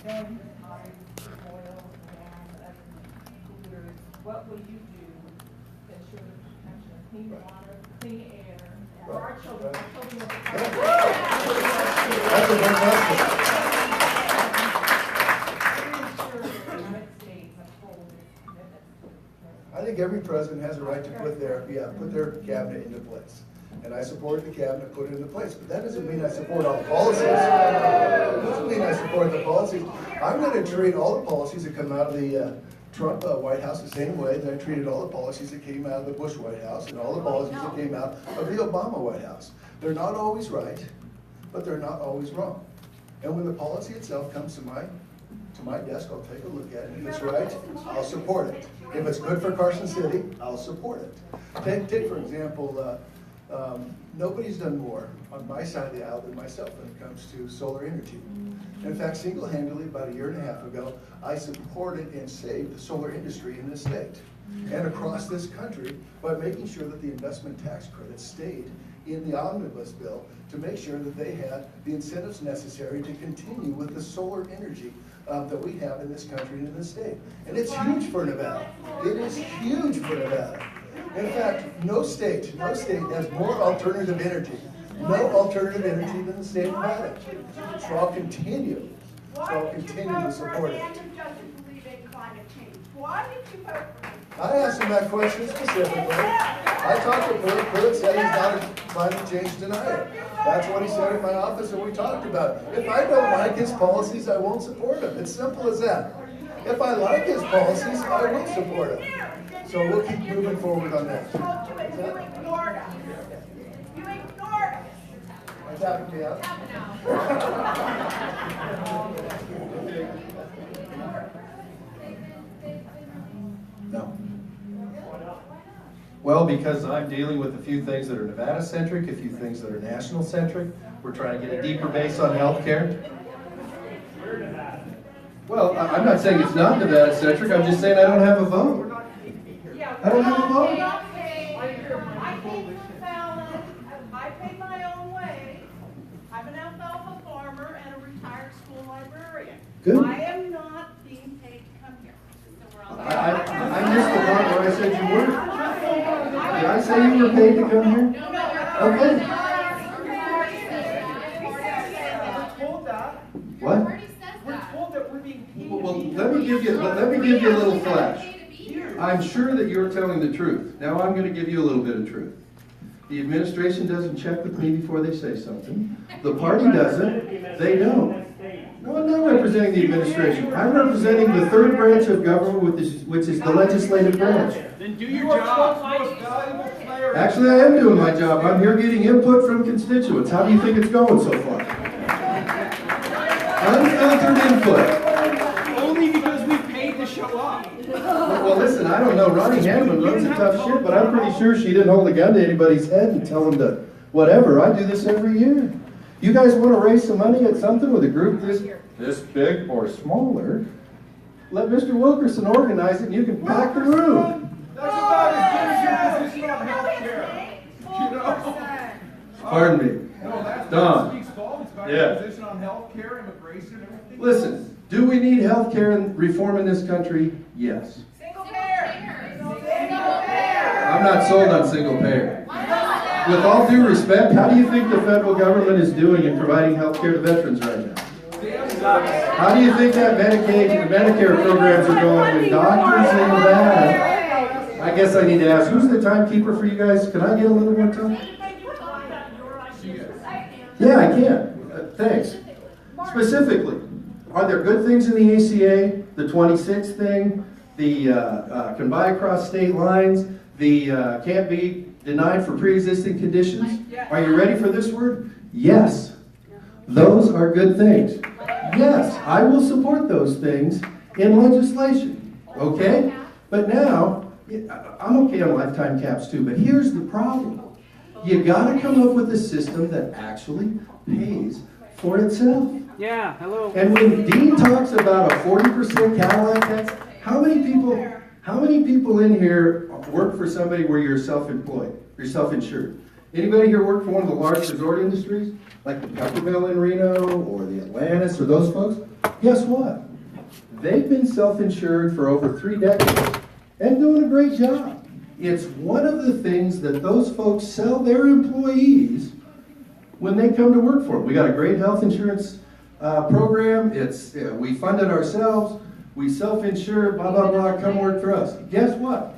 then the tides, oil, and coolers, what will you do to ensure the protection of clean water, clean air, for our children? Our children will That's a good question. I think every president has a right to put their cabinet into place. And I support the cabinet put it into place. But that doesn't mean I support all the policies. It doesn't mean I support the policies. I'm going to treat all the policies that come out of the Trump White House the same way that I treated all the policies that came out of the Bush White House and all the policies that came out of the Obama White House. They're not always right, but they're not always wrong. And when the policy itself comes to my desk, I'll take a look at it. If it's right, I'll support it. If it's good for Carson City, I'll support it. Take for example, nobody's done more on my side of the aisle than myself when it comes to solar energy. In fact, single-handedly, about a year and a half ago, I supported and saved the solar industry in this state and across this country by making sure that the investment tax credits stayed in the omnibus bill to make sure that they had the incentives necessary to continue with the solar energy that we have in this country and in this state. And it's huge for Nevada. It is huge for Nevada. In fact, no state has more alternative energy, than the state of Nevada. So I'll continue to support it. Why did you vote for me? I asked him that question specifically. I talked to Pruitt. Pruitt said he's not a climate change denier. That's what he said in my office, and we talked about it. If I don't like his policies, I won't support him. It's simple as that. If I like his policies, I will support him. So we'll keep moving forward on that. You ignored us. You ignored us. Are you tapping me out? No. Well, because I'm dealing with a few things that are Nevada-centric, a few things that are national-centric. We're trying to get a deeper base on healthcare. Well, I'm not saying it's not Nevada-centric. I'm just saying I don't have a vote. I don't have a vote. I came from Fallon. I paid my own way. I'm an alfalfa farmer and a retired school librarian. Good. I am not being paid to come here. I missed the part where I said you were. Did I say you were paid to come here? No. Okay. What? We're told that we're being paid. Well, let me give you a little flash. I'm sure that you're telling the truth. Now I'm going to give you a little bit of truth. The administration doesn't check with me before they say something. The party doesn't. They don't. No, I'm not representing the administration. I'm representing the third branch of government, which is the legislative branch. Then do your job. Actually, I am doing my job. I'm here getting input from constituents. How do you think it's going so far? Unfiltered input. Only because we paid to show up. Well, listen, I don't know. Ronnie Hanman runs a tough ship, but I'm pretty sure she didn't hold a gun to anybody's head and tell them to whatever. I do this every year. You guys want to raise some money at something with a group this big or smaller? Let Mr. Wilkerson organize it and you can pack the room. That's about as good as your position on healthcare. You know? Pardon me. No, that's Don. speaks volumes about Yeah. your position on healthcare, immigration, and everything. Listen, do we need health care and reform in this country? Yes. Single payer. Single payer. I'm not sold on single payer. With all due respect, how do you think the federal government is doing in providing health care to veterans right now? How do you think that Medicaid and the Medicare programs are going with doctors in Nevada? I guess I need to ask, who's the timekeeper for you guys? Can I get a little more time? Yeah, I can. Thanks. Specifically, are there good things in the ACA? The 26 thing, the can buy across state lines, the can't be denied for pre-existing conditions? Are you ready for this word? Yes. Those are good things. Yes, I will support those things in legislation. Okay? But now, I'm okay on lifetime caps too, but here's the problem. You gotta come up with a system that actually pays for itself. Yeah, hello. And when Dean talks about a 40% Cadillac tax, how many people in here work for somebody where you're self-employed, you're self-insured? Anybody here work for one of the large resort industries, like the Peppermill in Reno or the Atlantis or those folks? Guess what? They've been self-insured for over 3 decades and doing a great job. It's one of the things that those folks sell their employees when they come to work for them. We got a great health insurance program. We fund it ourselves. We self-insure, blah, blah, blah, come work for us. Guess what?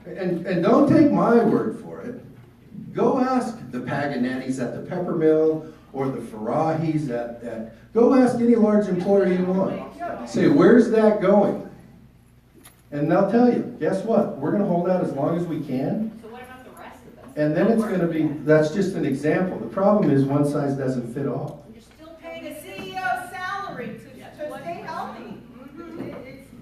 And don't take my word for it. Go ask the Paganettis at the Peppermill or the Farahis go ask any large employer you want. Say, where's that going? And they'll tell you, guess what? We're going to hold out as long as we can. So what about the rest of us? And then it's going to be, that's just an example. The problem is one size doesn't fit all. You're still Paying paying a CEO's salary to What? stay healthy.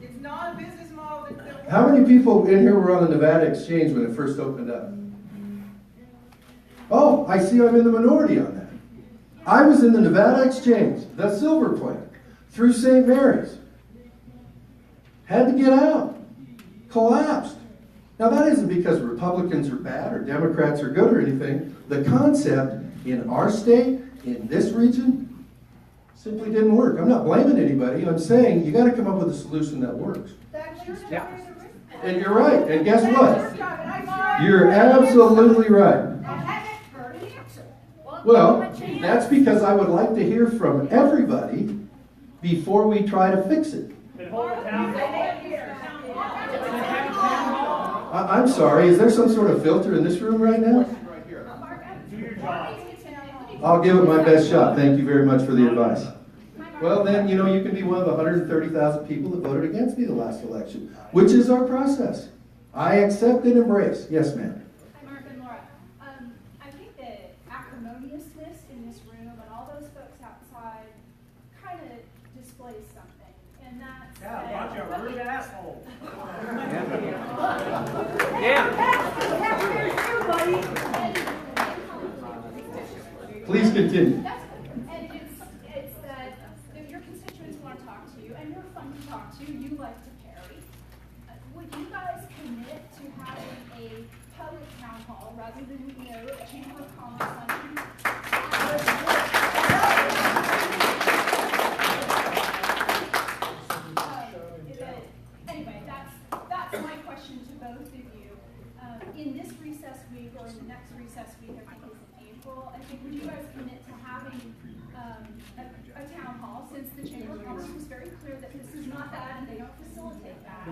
It's not a business model that. How many people in here were on the Nevada Exchange when it first opened up? Oh, I see I'm in the minority on that. I was in the Nevada Exchange, the silver plan, through St. Mary's. Had to get out. Collapsed. Now that isn't because Republicans are bad or Democrats are good or anything. The concept in our state, in this region, simply didn't work. I'm not blaming anybody. I'm saying you got to come up with a solution that works. That's your Yeah. And you're right. And guess what? what? You're absolutely right. I haven't heard an answer. Well, that's because I would like to hear from everybody before we try to fix it. Then hold a town hall. I'm sorry, is there some sort of filter in this room right now? Do your job. I'll give it my best shot. Thank you very much for the advice. Well, then, you know, you can be one of the 130,000 people that voted against me the last election, which is our process. I accept and embrace. Yes, ma'am. Hi, Mark and Laura. I think the acrimoniousness in this room and all those folks outside kind of displays something, and that's Yeah, bunch of rude assholes. Please continue. And it's that if your constituents want to talk to you, and you're fun to talk to, you like to parry. Would you guys commit to having a public town hall rather than, a Chamber of Commerce luncheon? Anyway, that's my question to both of you. In this recess week or in the next recess week, I think is in April, would you guys commit to having a town hall, since the Chamber of Commerce was very clear that this is not that and they don't facilitate that?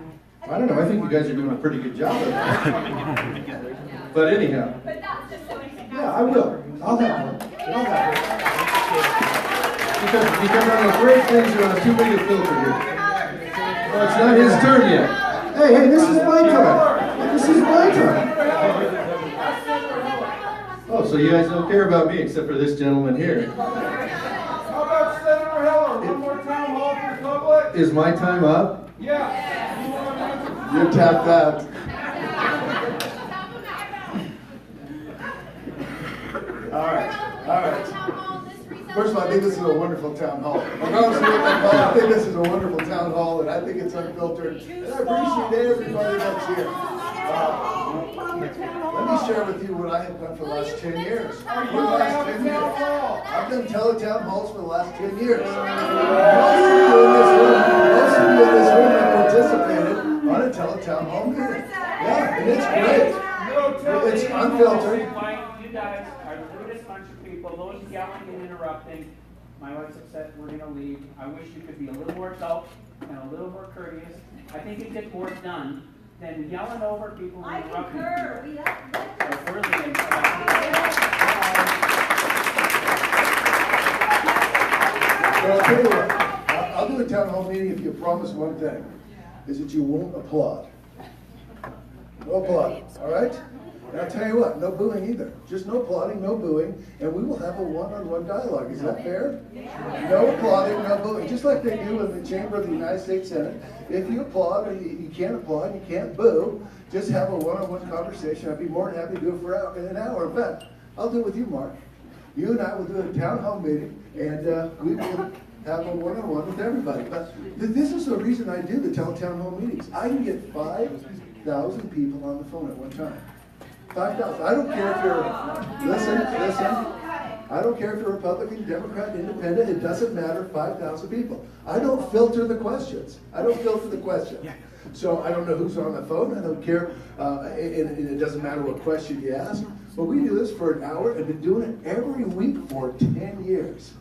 I don't know, I think you guys are doing a pretty good job of that. But anyhow, But that's just so I think. yeah, I will. I'll have one. I'll have one. Because I'm afraid things are on too big a filter here. Well, it's not his turn yet. Hey, this is my time. This is my time. Oh, so you guys don't care about me except for this gentleman here. How about Senator Heller? One more town hall for the public? Is my time up? Yeah. You're tapped out. All right. First of all, I think this is a wonderful town hall. I think this is a wonderful town hall, and I think it's unfiltered. And I appreciate everybody that's here. Let me share with you what I have done for the last 10 years. Are you going to have a town hall? I've done teletown halls for the last 10 years. Most of you in this room have participated on a teletown hall meeting. Yeah, and it's great. It's unfiltered. You guys are the rudest bunch of people, those yelling and interrupting. My wife's upset, we're gonna leave. I wish you could be a little more adult and a little more courteous. I think you get more done than yelling over people and I interrupting concur. people. We have. So really, Well, I'll tell you what, I'll do a town hall meeting if you promise one thing, is that you won't applaud. No applauding, all right? And I'll tell you what, no booing either. Just no applauding, no booing, and we will have a one-on-one dialogue. Is that fair? No applauding, no booing, just like they do in the Chamber of the United States Senate. If you applaud or you can't applaud, you can't boo, just have a one-on-one conversation. I'd be more than happy to do it for an hour. In fact, I'll do it with you, Mark. You and I will do a town hall meeting, and we will have a one-on-one with everybody. But this is the reason I do the town hall meetings. I can get 5,000 people on the phone at one time. 5,000. I don't care if you're, listen. I don't care if you're Republican, Democrat, Independent, it doesn't matter, 5,000 people. I don't filter the questions. I don't filter the questions. So I don't know who's on the phone, I don't care, and it doesn't matter what question you ask. But we do this for an hour and been doing it every week for 10 years.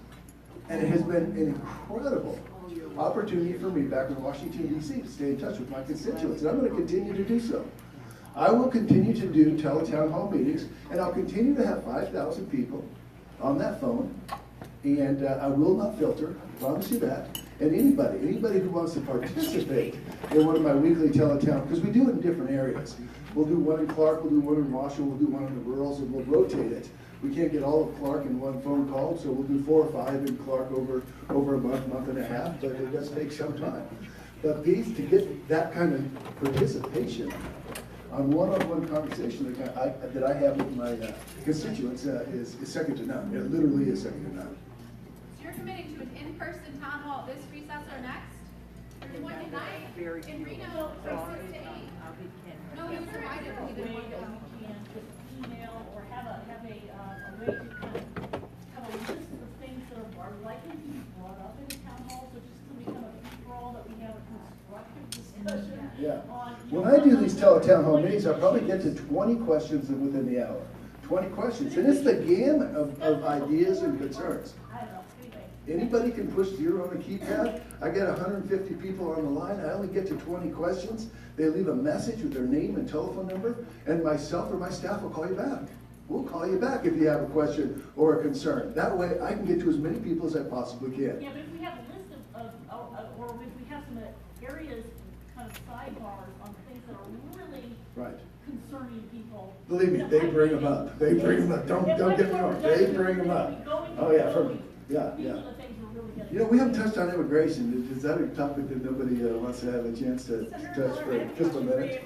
And it has been an incredible opportunity for me back in Washington, D.C. to stay in touch with my constituents, and I'm going to continue to do so. I will continue to do tele-town hall meetings, and I'll continue to have 5,000 people on that phone, and I will not filter, I promise you that. And anybody who wants to participate in one of my weekly teletown, because we do it in different areas. We'll do one in Clark, we'll do one in Marshall, we'll do one in the rurals, and we'll rotate it. We can't get all of Clark in one phone call, so we'll do 4 or 5 in Clark over a month and a half, but it does take some time. But these, to get that kind of participation on one-on-one conversation that I have with my constituents is second to none. It literally is second to none. So you're committing to an in-person town hall this recess or next? Or the one tonight in Reno from 6 to 8? No, you're right, I didn't even want to. We can just email or have a way to kind of have a list of things that are likely to be brought up in the town hall, so just to become a free-for-all, that we have a constructive discussion on. When I do these teletown hall meetings, I probably get to 20 questions within the hour. 20 questions, and it's the gamut of ideas and concerns. I don't know, anyway. Anybody can push 0 on the keypad. I get 150 people on the line. I only get to 20 questions. They leave a message with their name and telephone number, and myself or my staff will call you back. We'll call you back if you have a question or a concern. That way, I can get to as many people as I possibly can. Yeah, but if we have a list or if we have some areas, kind of sidebars on things that are really concerning people. Believe me, they bring them up. They bring them up. Don't get me wrong. They bring them up. Oh yeah, yeah. You know, we haven't touched on immigration. Is that a topic that nobody wants to have a chance to touch for just a minute?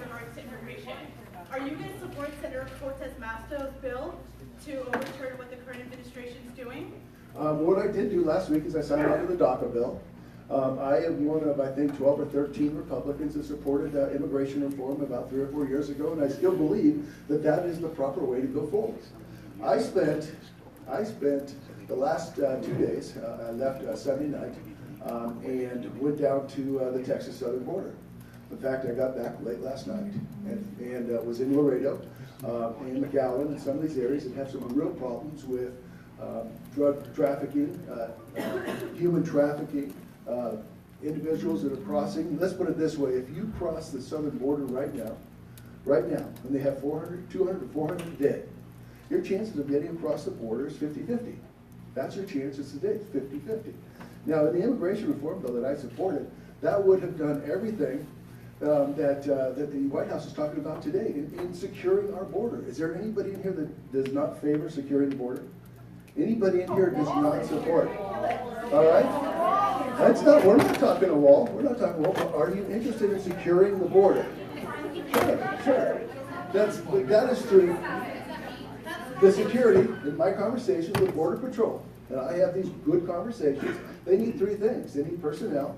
Are you going to support Senator Cortez Masto's bill to overturn what the current administration is doing? What I did do last week is I signed on to the DACA bill. I am one of, I think, 12 or 13 Republicans that supported immigration reform about 3 or 4 years ago, and I still believe that that is the proper way to go forward. I spent the last 2 days, I left Sunday night, and went down to the Texas southern border. In fact, I got back late last night and was in Laredo and McAllen and some of these areas that have some real problems with drug trafficking, human trafficking, individuals that are crossing. Let's put it this way, if you cross the southern border right now, when they have 200 to 400 a day, your chances of getting across the border is 50-50. That's your chances today, 50-50. Now, in the immigration reform bill that I supported, that would have done everything that the White House is talking about today in securing our border. Is there anybody in here that does not favor securing the border? Anybody in here does not support? All right? That's not, we're not talking a wall. We're not talking a wall. Are you interested in securing the border? Sure. That is through the security in my conversations with Border Patrol. And I have these good conversations. They need 3 things. They need personnel,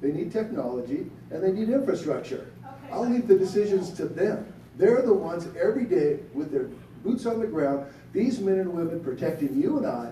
they need technology, and they need infrastructure. I'll leave the decisions to them. They're the ones every day with their boots on the ground, these men and women protecting you and I,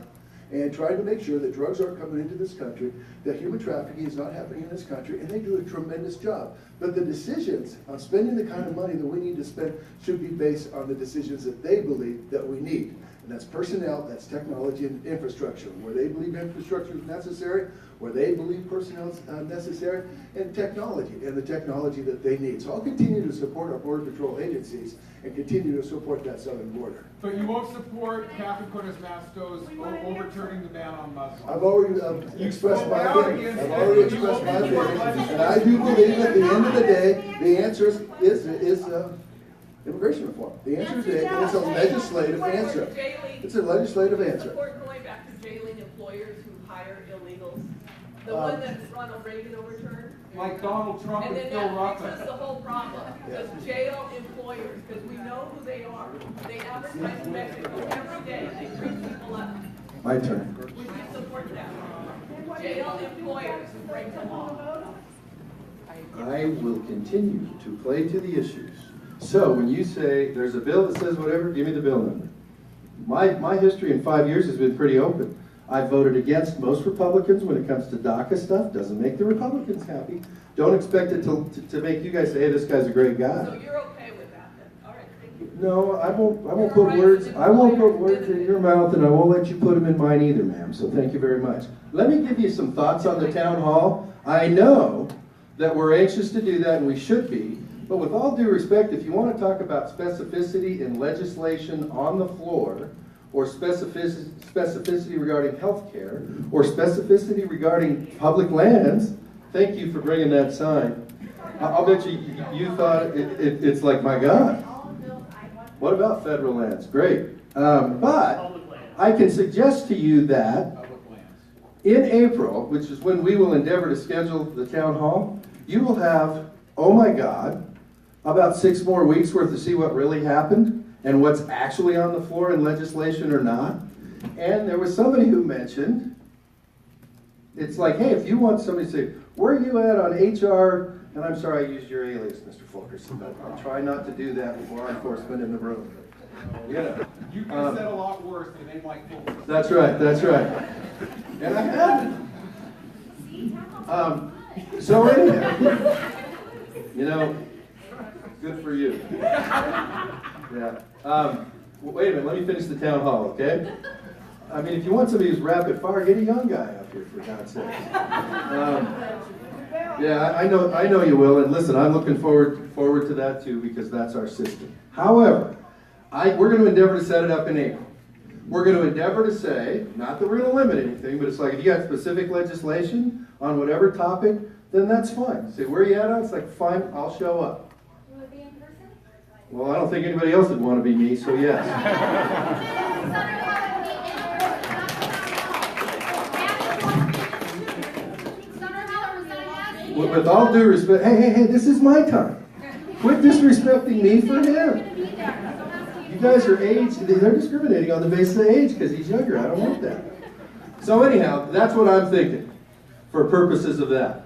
and trying to make sure that drugs aren't coming into this country, that human trafficking is not happening in this country, and they do a tremendous job. But the decisions on spending the kind of money that we need to spend should be based on the decisions that they believe that we need. And that's personnel, that's technology, and infrastructure. Where they believe infrastructure is necessary, where they believe personnel is necessary, and technology, and the technology that they need. So I'll continue to support our Border Patrol agencies and continue to support that southern border. But you won't support Captain Cortez Masto's overturning the ban on Muslims. I've already expressed my opinion. I've already expressed my opinion. And I do believe at the end of the day, the answer is immigration reform. The answer is a legislative answer. It's a legislative answer. Support going back to jailing employers who hire illegals. The one that Ronald Reagan overturned. Like Donald Trump And and then Phil that fixes Rockland. the whole problem. Just jail employers, because we know who they are. They advertise in Mexico every day. They bring people up. My turn. Would you support that? Jail employers who break the law. I will continue to play to the issues. So when you say there's a bill that says whatever, give me the bill number. My history in 5 years has been pretty open. I voted against most Republicans when it comes to DACA stuff. Doesn't make the Republicans happy. Don't expect it to make you guys say, hey, this guy's a great guy. So you're okay with that then? All right, thank you. No, I won't put words in your mouth, and I won't let you put them in mine either, ma'am. So thank you very much. Let me give you some thoughts on the town hall. I know that we're anxious to do that, and we should be. But with all due respect, if you want to talk about specificity in legislation on the floor, or specificity regarding health care, or specificity regarding public lands, thank you for bringing that sign. I'll bet you thought it's like, my God. What about federal lands? Great. But I can suggest to you that in April, which is when we will endeavor to schedule the town hall, you will have, oh my God, about 6 more weeks worth to see what really happened and what's actually on the floor in legislation or not. And there was somebody who mentioned, it's like, hey, if you want somebody to say, where are you at on HR, and I'm sorry I used your alias, Mr. Fulkerson, but I'll try not to do that with law enforcement in the room. You know. You could have said a lot worse than they might pull. That's right, that's right. And I haven't. So anyhow, you know, good for you. Yeah. Wait a minute, let me finish the town hall, okay? I mean, if you want somebody who's rapid fire, get a young guy up here, for God's sake. Yeah, I know you will, and listen, I'm looking forward to that too, because that's our system. However, we're going to endeavor to set it up in April. We're going to endeavor to say, not that we're going to limit anything, but it's like, if you got specific legislation on whatever topic, then that's fine. Say, where are you at on? It's like, fine, I'll show up. Will it be in person? Well, I don't think anybody else would want to be me, so yes. With all due respect, hey, this is my time. Quit disrespecting me for him. You guys are age, they're discriminating on the basis of age because he's younger. I don't want that. So anyhow, that's what I'm thinking for purposes of that.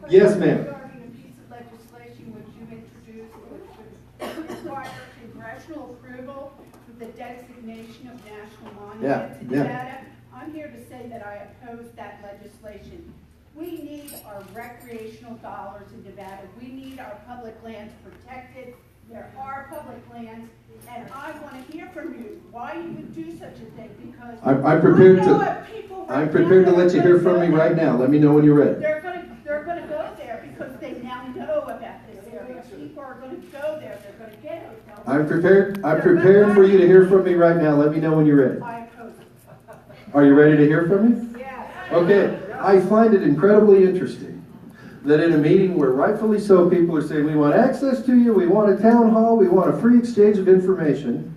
Yes, ma'am. Regarding a piece of legislation which you introduced, which would require congressional approval for the designation of national monuments in Nevada. I'm here to say that I oppose that legislation. We need our recreational dollars in Nevada. We need our public lands protected. There are public lands, and I want to hear from you why you would do such a thing, because I'm prepared to let you hear from me right now. Let me know when you're ready. They're going to go there because they now know about this area. People are going to go there. They're going to get hotels. I'm prepared for you to hear from me right now. Let me know when you're ready. I oppose it. Are you ready to hear from me? Yeah. Okay. I find it incredibly interesting that in a meeting where rightfully so people are saying we want access to you, we want a town hall, we want a free exchange of information,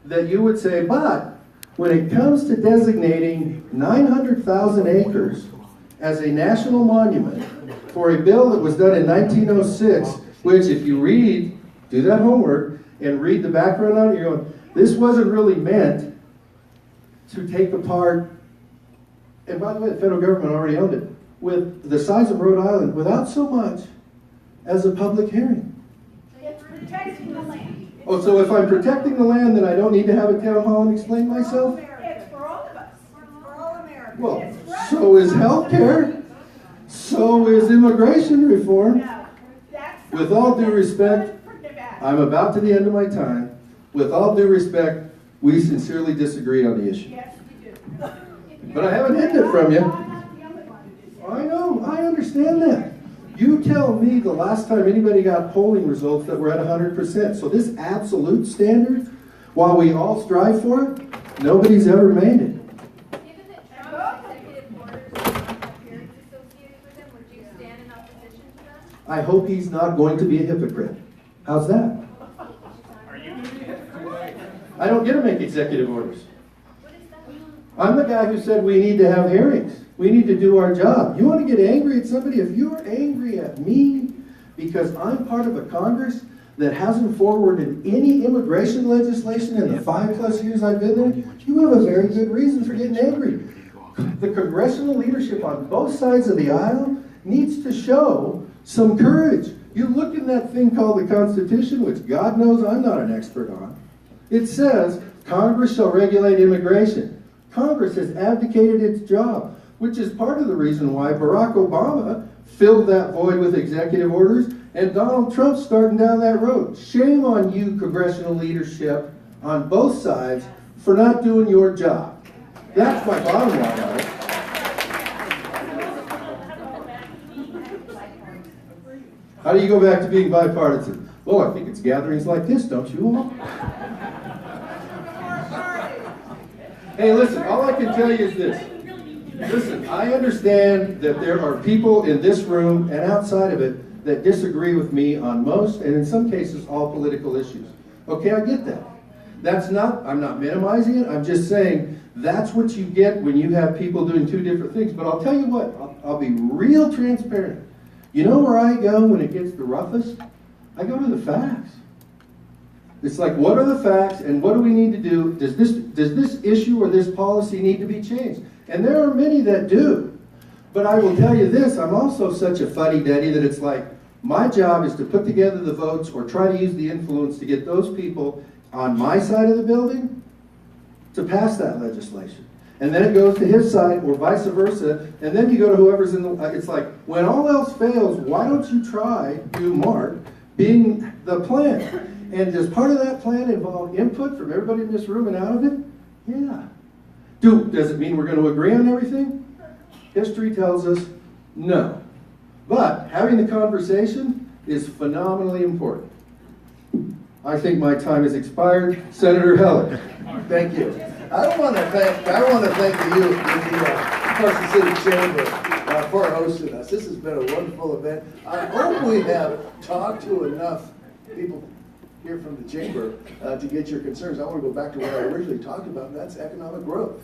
that you would say, but when it comes to designating 900,000 acres as a national monument for a bill that was done in 1906, which if you do that homework and read the background on it, you're going, this wasn't really meant to take apart. And by the way, the federal government already owned it, with the size of Rhode Island, without so much as a public hearing. It's protecting the land. Oh, so if I'm protecting the land, then I don't need to have a town hall and explain myself? It's for all of us. It's for all Americans. Well, so is health care. So is immigration reform. No, that's With all due respect, for Nevada. I'm about to the end of my time. With all due respect, we sincerely disagree on the issue. Yes, we do. But I haven't hidden it from you. I'm not the only one who did that. I know, I understand that. You tell me the last time anybody got polling results that were at 100%. So this absolute standard, while we all strive for it, nobody's ever made it. Given that Trump's executive orders do not have hearings associated with them, would you stand in opposition to them? I hope he's not going to be a hypocrite. How's that? I don't get to make executive orders. What is that? I'm the guy who said we need to have hearings. We need to do our job. You want to get angry at somebody? If you're angry at me because I'm part of a Congress that hasn't forwarded any immigration legislation in the 5+ years I've been there, you have a very good reason for getting angry. The congressional leadership on both sides of the aisle needs to show some courage. You look in that thing called the Constitution, which God knows I'm not an expert on. It says Congress shall regulate immigration. Congress has abdicated its job, which is part of the reason why Barack Obama filled that void with executive orders and Donald Trump's starting down that road. Shame on you, congressional leadership on both sides, for not doing your job. That's my bottom line on it. How do you go back to being bipartisan? Well, I think it's gatherings like this, don't you all? Hey, listen, all I can tell you is this. Listen, I understand that there are people in this room and outside of it that disagree with me on most, and in some cases, all political issues. Okay, I get that. I'm not minimizing it, I'm just saying that's what you get when you have people doing two different things. But I'll tell you what, I'll be real transparent. You know where I go when it gets the roughest? I go to the facts. It's like, what are the facts and what do we need to do? Does this issue or this policy need to be changed? And there are many that do. But I will tell you this, I'm also such a fuddy-duddy that it's like, my job is to put together the votes or try to use the influence to get those people on my side of the building to pass that legislation. And then it goes to his side or vice versa, and then you go to whoever's in the, it's like, when all else fails, why don't you try, you, Mark, being the plan? And does part of that plan involve input from everybody in this room and out of it? Yeah. Does it mean we're going to agree on everything? History tells us no. But having the conversation is phenomenally important. I think my time has expired. Senator Heller. Thank you. I want to thank the youth in the Carson City Chamber for hosting us. This has been a wonderful event. I hope we have talked to enough people here from the chamber to get your concerns. I want to go back to what I originally talked about, and that's economic growth.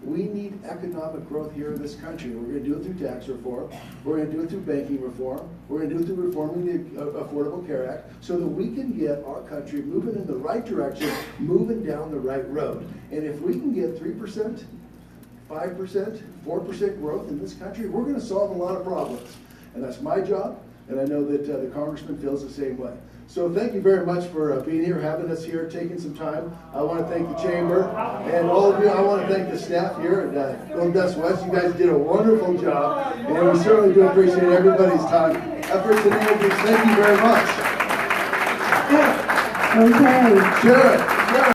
We need economic growth here in this country. We're going to do it through tax reform. We're going to do it through banking reform. We're going to do it through reforming the Affordable Care Act so that we can get our country moving in the right direction, moving down the right road. And if we can get 3%, 5%, 4% growth in this country, we're going to solve a lot of problems. And that's my job, and I know that the congressman feels the same way. So thank you very much for being here, having us here, taking some time. I want to thank the chamber and all of you. I want to thank the staff here at Golden Dust West. You guys did a wonderful job, and we certainly do appreciate everybody's time, efforts, and energies. Thank you very much. Okay. Sharon.